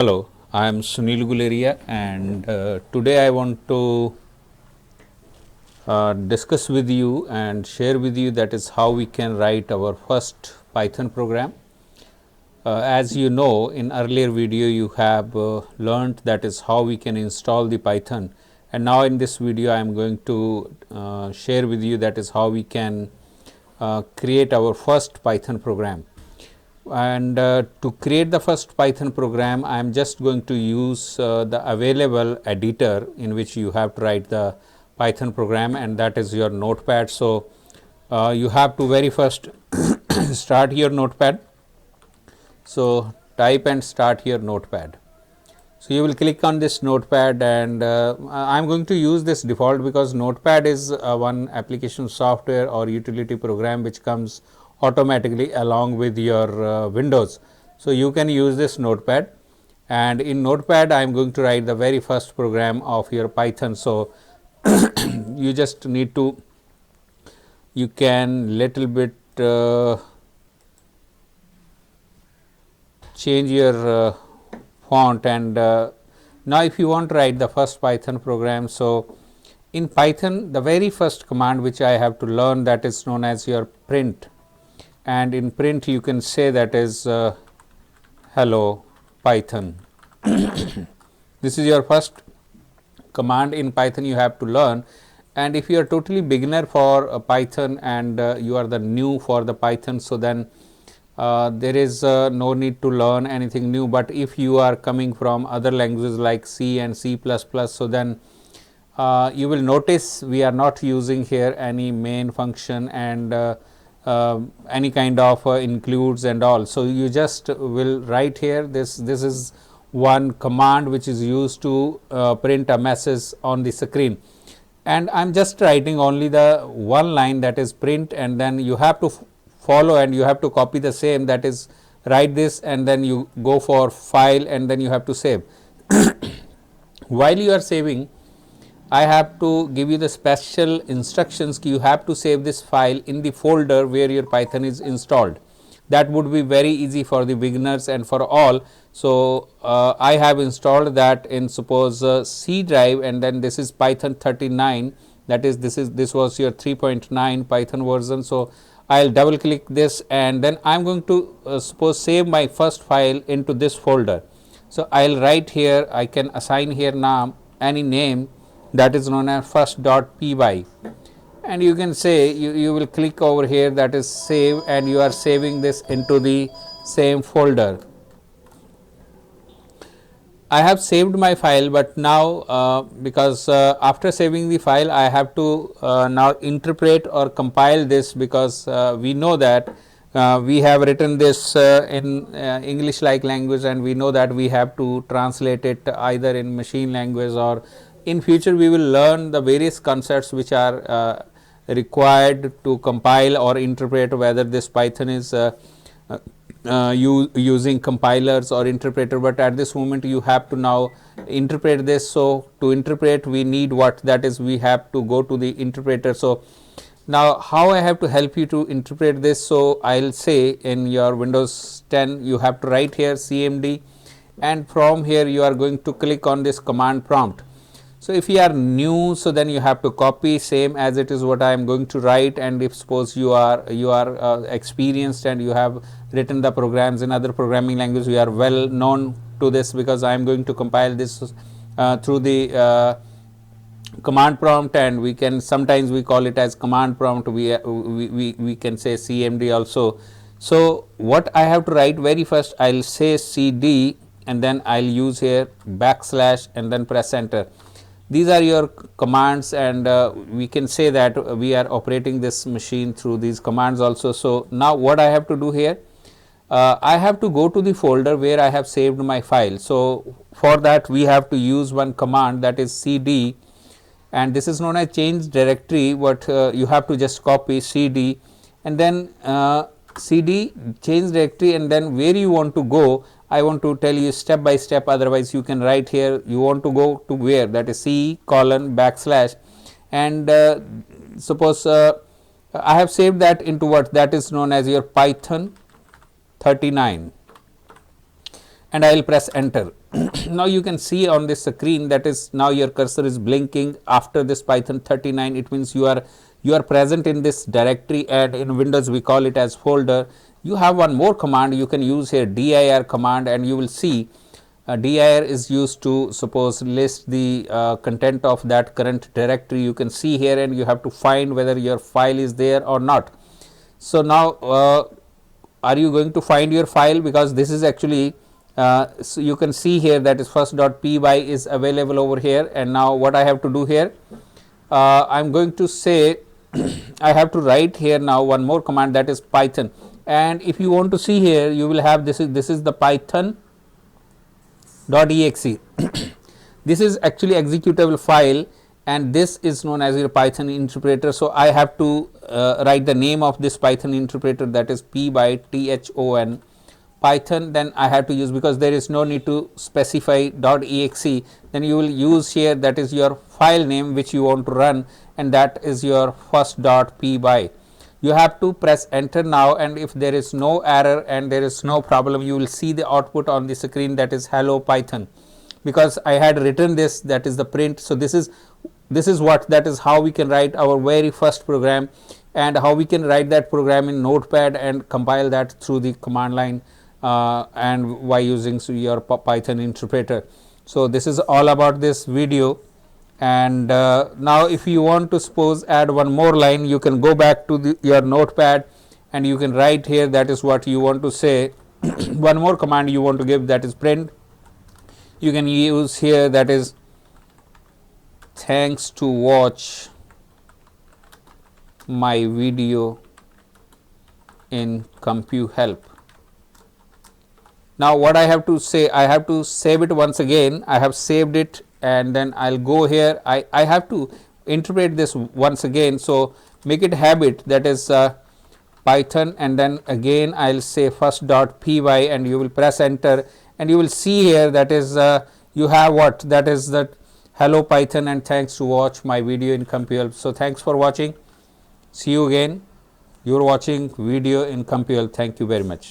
Hello, I am Sunil Guleria and today I want to discuss with you and share with you that is how we can write our first Python program. As you know, in earlier video you have learned that is how we can install the Python, and now in this video I am going to share with you that is how we can create our first Python program. And to create the first Python program, I am just going to use the available editor in which you have to write the Python program, and that is your Notepad. So you have to very first start your Notepad. So type and start your Notepad. So you will click on this Notepad, and I am going to use this default because Notepad is one application software or utility program which comes automatically along with your Windows. So you can use this Notepad, and in Notepad I am going to write the very first program of your Python. So you just need to, you can little bit change your font, and now if you want to write the first Python program. So in Python, the very first command which I have to learn, that is known as your print, and in print you can say that is hello Python. This is your first command in Python you have to learn. And if you are totally beginner for Python and you are the new for the Python, so then there is no need to learn anything new. But if you are coming from other languages like C and C++, so then you will notice we are not using here any main function and any kind of includes and all. So you just will write here this is one command which is used to print a message on the screen, and I am just writing only the one line, that is print, and then you have to follow and you have to copy the same, that is write this and then you go for file and then you have to save. While you are saving, I have to give you the special instructions. You have to save this file in the folder where your Python is installed. That would be very easy for the beginners and for all. So I have installed that in suppose C drive, and then this is Python 39, that is this was your 3.9 Python version. So I will double click this, and then I am going to suppose save my first file into this folder. So I will write here, I can assign here now any name that is known as first.py, and you can say you will click over here, that is save, and you are saving this into the same folder. I have saved my file, but now because after saving the file I have to now interpret or compile this, because we know that we have written this in English like language, and we know that we have to translate it either in machine language, or in future we will learn the various concepts which are required to compile or interpret, whether this Python is using compilers or interpreter. But at this moment you have to now interpret this. So to interpret we need what, that is we have to go to the interpreter. So now how I have to help you to interpret this? So I will say in your Windows 10 you have to write here cmd, and from here you are going to click on this command prompt. So if you are new, so then you have to copy same as it is what I am going to write, and if suppose you are experienced and you have written the programs in other programming language, you are well known to this, because I am going to compile this through the command prompt, and we can sometimes we call it as command prompt, we can say cmd also. So what I have to write very first, I will say cd, and then I will use here backslash and then press enter. These are your commands, and we can say that we are operating this machine through these commands also. So now what I have to do here, I have to go to the folder where I have saved my file. So for that we have to use one command, that is cd, and this is known as change directory. What you have to just copy cd, and then cd change directory, and then where you want to go, I want to tell you step by step, otherwise you can write here you want to go to where, that is c colon backslash, and suppose I have saved that into what, that is known as your Python 39, and I will press enter. Now you can see on this screen that is now your cursor is blinking after this Python 39. It means you are present in this directory, and in Windows we call it as folder. You have one more command you can use here, dir command, and you will see dir is used to suppose list the content of that current directory. You can see here, and you have to find whether your file is there or not. So now are you going to find your file, because this is actually so you can see here that is first.py is available over here. And now what I have to do here, I am going to say I have to write here now one more command, that is Python. And if you want to see here, you will have this is the Python .exe. This is actually executable file, and this is known as your Python interpreter. So I have to write the name of this Python interpreter, that is Python Python. Then I have to use, because there is no need to specify .exe, then you will use here that is your file name which you want to run, and that is your first.py. You have to press enter now, and if there is no error and there is no problem, you will see the output on the screen, that is hello Python, because I had written this, that is the print. So this is that is how we can write our very first program, and how we can write that program in Notepad and compile that through the command line and by using your Python interpreter. So this is all about this video. And now if you want to suppose add one more line, you can go back to your Notepad, and you can write here that is what you want to say. One more command you want to give, that is print. You can use here that is thanks to watch my video in CompuHelp. Now what I have to say, I have to save it once again. I have saved it, and then I'll go here. I have to interpret this once again. So make it habit, that is Python, and then again I'll say first.py, and you will press enter, and you will see here that is you have what, that is that hello Python, and thanks to watch my video in CompuHelp. So thanks for watching. See you again. You are watching video in CompuHelp. Thank you very much.